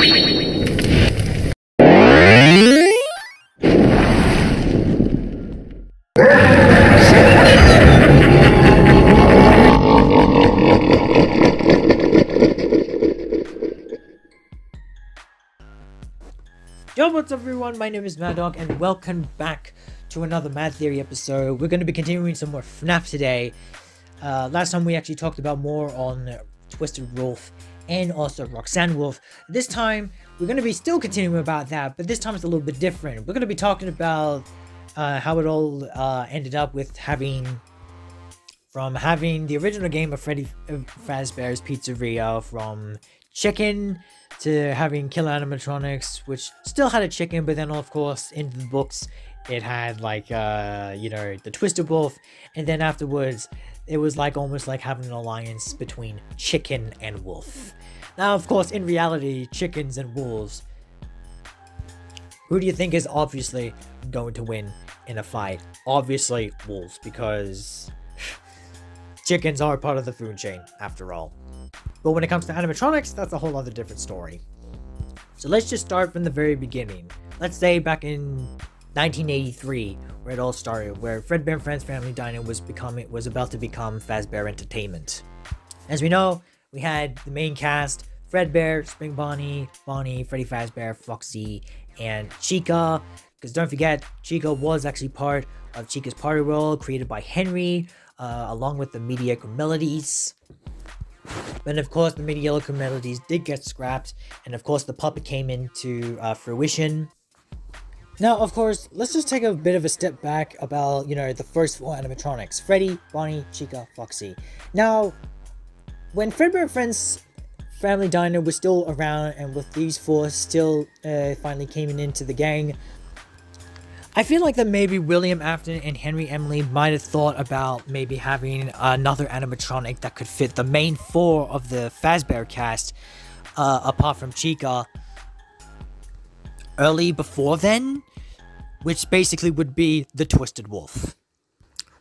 Yo, what's up everyone, my name is Mad Dog and welcome back to another Mad Theory episode. We're going to be continuing some more Fnaf today. Last time we actually talked about more on Twisted Wolf and also Roxanne Wolf. This time we're going to be still continuing about that, but this time it's a little bit different. We're going to be talking about how it all ended up with having the original game of Fazbear's Pizzeria, from chicken to having killer animatronics, which still had a chicken, but then of course in the books it had like the Twisted Wolf, and then afterwards it was like almost like having an alliance between chicken and wolf. Now of course in reality, chickens and wolves, who do you think is obviously going to win in a fight? Obviously wolves, because chickens are part of the food chain after all. But when it comes to animatronics, that's a whole other different story. So let's just start from the very beginning. Let's say back in 1983, where it all started, where Fredbear and Friends Family Diner was about to become Fazbear Entertainment. As we know, we had the main cast: Fredbear, Spring Bonnie, Freddy Fazbear, Foxy, and Chica. Because don't forget, Chica was actually part of Chica's Party World, created by Henry, along with the Mediocre Melodies. But of course the Mediocre Melodies did get scrapped, and of course the puppet came into fruition. Now of course, let's just take a bit of a step back about, the first four animatronics: Freddy, Bonnie, Chica, Foxy. Now, when Fredbear and Friends Family Diner was still around, and with these four still finally came into the gang, I feel like that maybe William Afton and Henry Emily might have thought about maybe having another animatronic that could fit the main four of the Fazbear cast, apart from Chica, early before then, which basically would be the Twisted Wolf.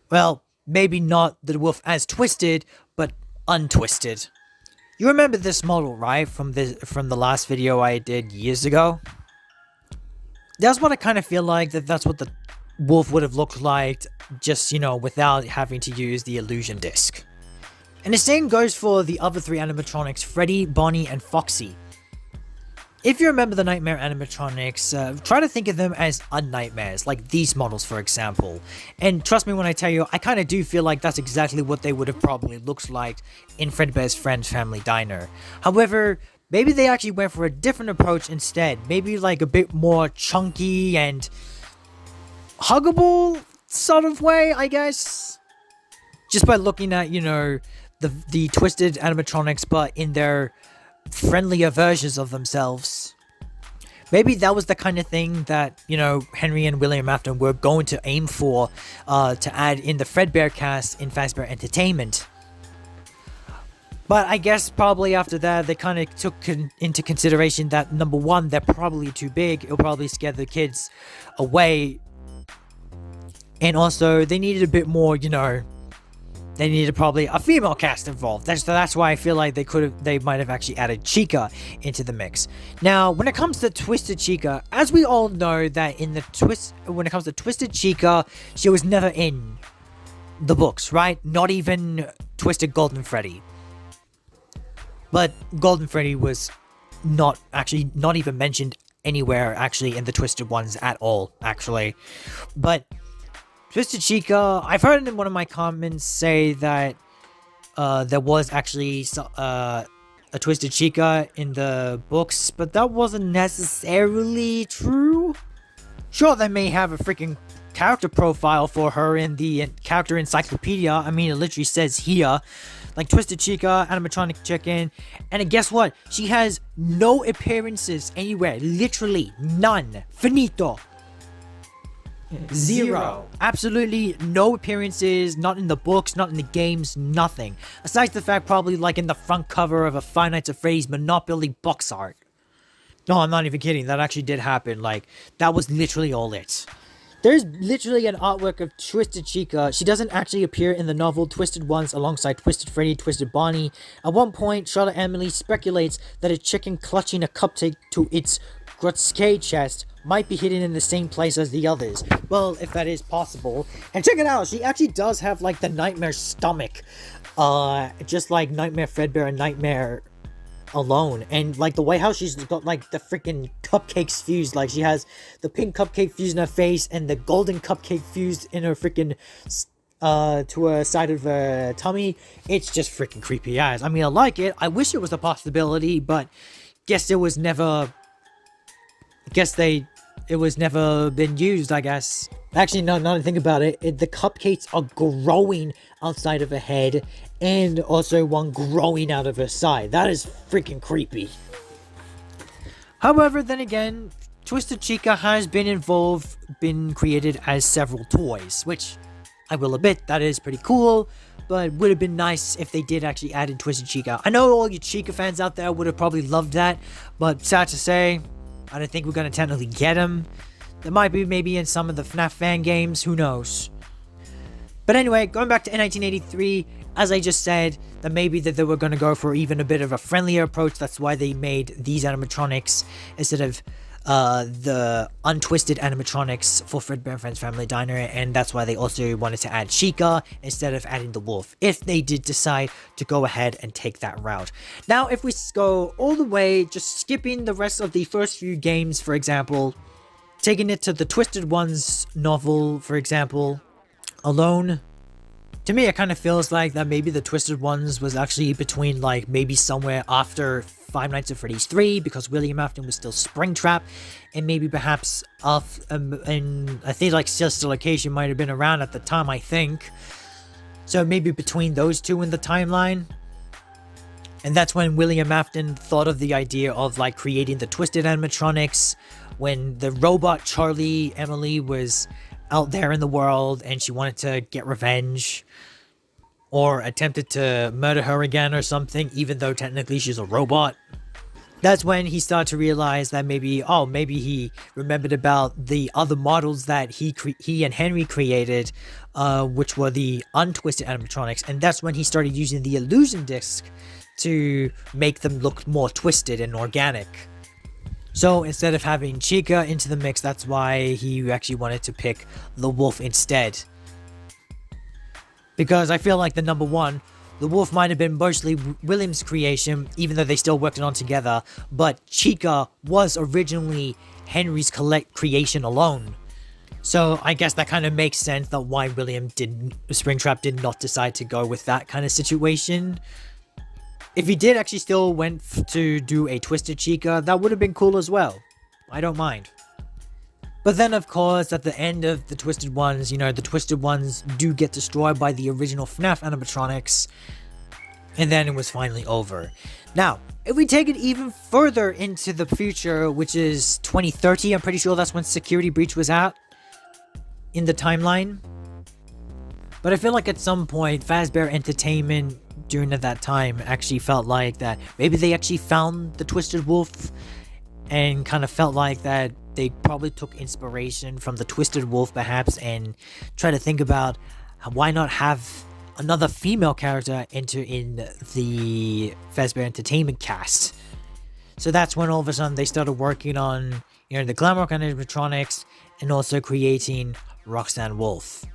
Well, maybe not the wolf as twisted, but untwisted. You remember this model, right, from the last video I did years ago? That's what I kind of feel like, that's what the wolf would have looked like, just, without having to use the illusion disc. And the same goes for the other three animatronics: Freddy, Bonnie, and Foxy. If you remember the Nightmare animatronics, try to think of them as un-nightmares, like these models for example. And trust me when I tell you, I kind of do feel like that's exactly what they would have probably looked like in Fredbear's Friends Family Diner. However, maybe they actually went for a different approach instead. Maybe like a bit more chunky and huggable sort of way, I guess. Just by looking at, the twisted animatronics, but in their friendlier versions of themselves. Maybe that was the kind of thing that, Henry and William Afton were going to aim for, to add in the Fredbear cast in Fazbear Entertainment. But I guess probably after that, they kind of took into consideration that, number one, they're probably too big. It'll probably scare the kids away. And also, they needed a bit more, they needed probably a female cast involved. That's why I feel like they might have actually added Chica into the mix. Now, when it comes to Twisted Chica, as we all know that when it comes to Twisted Chica, she was never in the books, right? Not even Twisted Golden Freddy. But Golden Freddy was not even mentioned anywhere actually in the Twisted ones at all, actually. But Twisted Chica, I've heard in one of my comments say that there was actually a Twisted Chica in the books, but that wasn't necessarily true. Sure, they may have a freaking character profile for her in the character encyclopedia. I mean, it literally says here, like, Twisted Chica, animatronic chicken, and guess what? She has no appearances anywhere. Literally none. Finito. Zero. Absolutely no appearances, not in the books, not in the games, nothing. Aside the fact probably like in the front cover of a Five Nights at Freddy's Monopoly box art. No, I'm not even kidding. That actually did happen. Like, that was literally all it. There's literally an artwork of Twisted Chica. She doesn't actually appear in the novel Twisted Ones alongside Twisted Freddy, Twisted Bonnie. At one point, Charlotte Emily speculates that a chicken clutching a cupcake to its grotesque chest might be hidden in the same place as the others. Well, if that is possible. And check it out, she actually does have like the Nightmare stomach. Just like Nightmare Fredbear and Nightmare alone. And like the way how she's got like the freaking cupcakes fused, like she has the pink cupcake fused in her face and the golden cupcake fused in her freaking to her side of her tummy. It's just freaking creepy as. I mean, I like it. I wish it was a possibility, but guess it was never it was never been used, I guess. Actually, no, now that I think about it, the cupcakes are growing outside of her head, and also one growing out of her side. That is freaking creepy. However, then again, Twisted Chica has been created as several toys, which I will admit, that is pretty cool, but would have been nice if they did actually add in Twisted Chica. I know all you Chica fans out there would have probably loved that, but sad to say, I don't think we're going to technically get them. There might be maybe in some of the Fnaf fan games, who knows. But anyway, going back to 1983, as I just said, that maybe that they were going to go for even a bit of a friendlier approach. That's why they made these animatronics instead of the untwisted animatronics for Fredbear and Friends Family Diner, and that's why they also wanted to add Chica instead of adding the wolf, if they did decide to go ahead and take that route. Now, if we go all the way, just skipping the rest of the first few games, for example, taking it to the Twisted Ones novel, for example, alone, to me it kind of feels like that maybe the Twisted Ones was actually between like maybe somewhere after Five Nights at Freddy's 3, because William Afton was still Springtrap, and maybe perhaps and I think like Sister Location might have been around at the time, I think. So maybe between those two in the timeline. And that's when William Afton thought of the idea of like creating the Twisted animatronics, when the robot Charlie Emily was out there in the world and she wanted to get revenge, or attempted to murder her again or something, even though technically she's a robot. That's when he started to realize that maybe he remembered about the other models that he and Henry created, which were the untwisted animatronics, and that's when he started using the illusion disc to make them look more twisted and organic. So instead of having Chica into the mix, that's why he actually wanted to pick the wolf instead. Because I feel like the number one, the wolf might have been mostly William's creation, even though they still worked it on together, but Chica was originally Henry's creation alone. So I guess that kind of makes sense that why Springtrap did not decide to go with that kind of situation. If he did actually still went to do a Twisted Chica, that would have been cool as well. I don't mind. But then, of course, at the end of the Twisted Ones, you know, the Twisted Ones do get destroyed by the original Fnaf animatronics, and then it was finally over. Now, if we take it even further into the future, which is 2030, I'm pretty sure that's when Security Breach was at in the timeline. But I feel like at some point, Fazbear Entertainment during that time actually felt like that maybe they actually found the Twisted Wolf, and kind of felt like that they probably took inspiration from the Twisted Wolf perhaps, and try to think about why not have another female character enter in the Fazbear Entertainment cast. So that's when all of a sudden they started working on, you know, the Glamrock animatronics, and also creating Roxanne Wolf,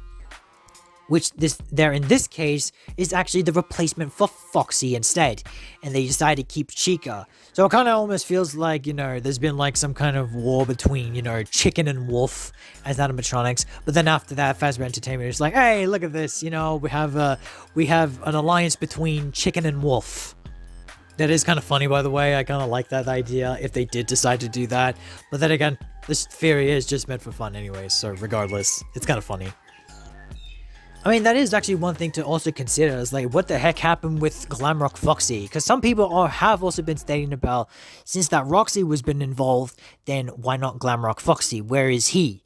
which in this case is actually the replacement for Foxy instead, and they decided to keep Chica. So it kind of almost feels like, you know, there's been like some kind of war between, you know, Chicken and Wolf as animatronics, but then after that, Fazbear Entertainment is like, hey, look at this, you know, we have an alliance between Chicken and Wolf. That is kind of funny, by the way. I kind of like that idea if they did decide to do that, but then again, this theory is just meant for fun anyway, so regardless, it's kind of funny. I mean, that is actually one thing to also consider, is like, what the heck happened with Glamrock Foxy? Because some people have also been stating about, since that Roxy was been involved, then why not Glamrock Foxy? Where is he?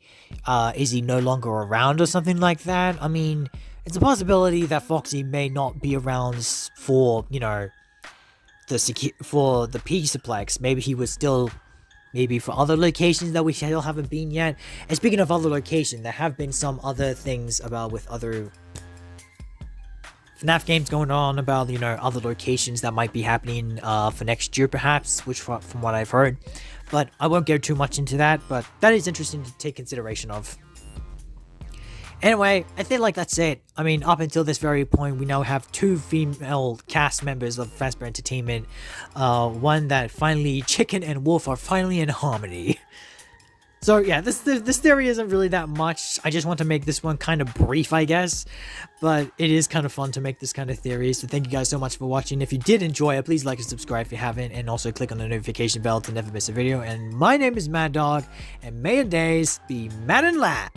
Is he no longer around or something like that? I mean, it's a possibility that Foxy may not be around for, you know, for the Pizzaplex. Maybe he was still maybe for other locations that we still haven't been yet. And speaking of other locations, there have been some other things about with other Fnaf games going on about, you know, other locations that might be happening for next year perhaps, which from what I've heard. But I won't go too much into that, but that is interesting to take consideration of. Anyway, I feel like that's it. I mean, up until this very point, we now have 2 female cast members of Fazbear Entertainment. One that finally, Chicken and Wolf are finally in harmony. So yeah, this theory isn't really that much. I just want to make this one kind of brief, I guess. But it is kind of fun to make this kind of theory. So thank you guys so much for watching. If you did enjoy it, please like and subscribe if you haven't. And also click on the notification bell to never miss a video. And my name is Mad Dog. And may your days be mad and lad.